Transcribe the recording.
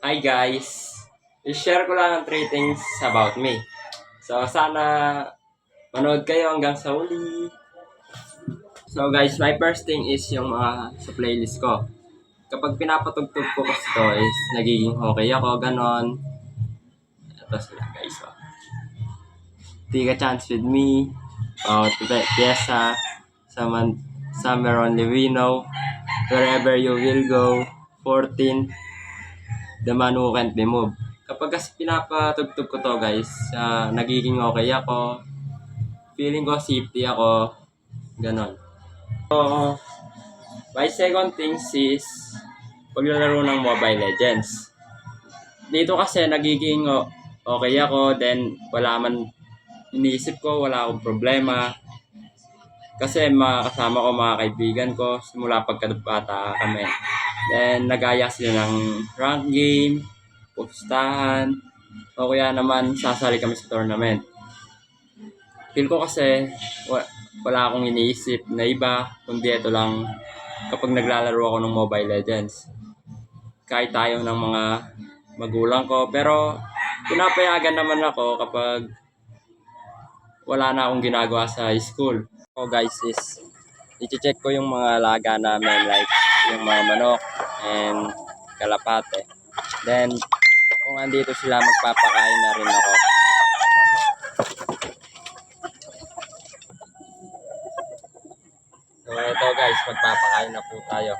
Hi guys! I-share ko lang ang 3 things about me. So sana manood kayo hanggang sa uli. So guys, my first thing is yung mga sa playlist ko. Kapag pinapatugtog ko kasi to is nagiging okay ako, ganon. Ito sila guys. Oh. Take a chance with me. Piesa. Summer only we know. Wherever you will go. 14. The man who can't be moved. Kapag kasi pinapatugtog ko to guys, nagiging okay ako. Feeling ko safety ako. Ganon. So, my second thing is paglalaro ng Mobile Legends. Dito kasi nagiging okay ako, then wala man iniisip ko, wala akong problema. Kasi makakasama ko mga kaibigan ko simula pagkabata kami. Then nagaya sila ng rank game, pustahan, o kaya naman sasali kami sa tournament. Feel ko kasi wala akong iniisip na iba, kundi ito lang kapag naglalaro ako ng Mobile Legends. Kahit tayo ng mga magulang ko, pero pinapayagan naman ako kapag wala na akong ginagawa sa school. So guys, is i-check ko yung mga alaga namin, like yung mga manok and kalapate. Then, kung andito sila, magpapakain na rin ako. So ito guys, magpapakain na po tayo.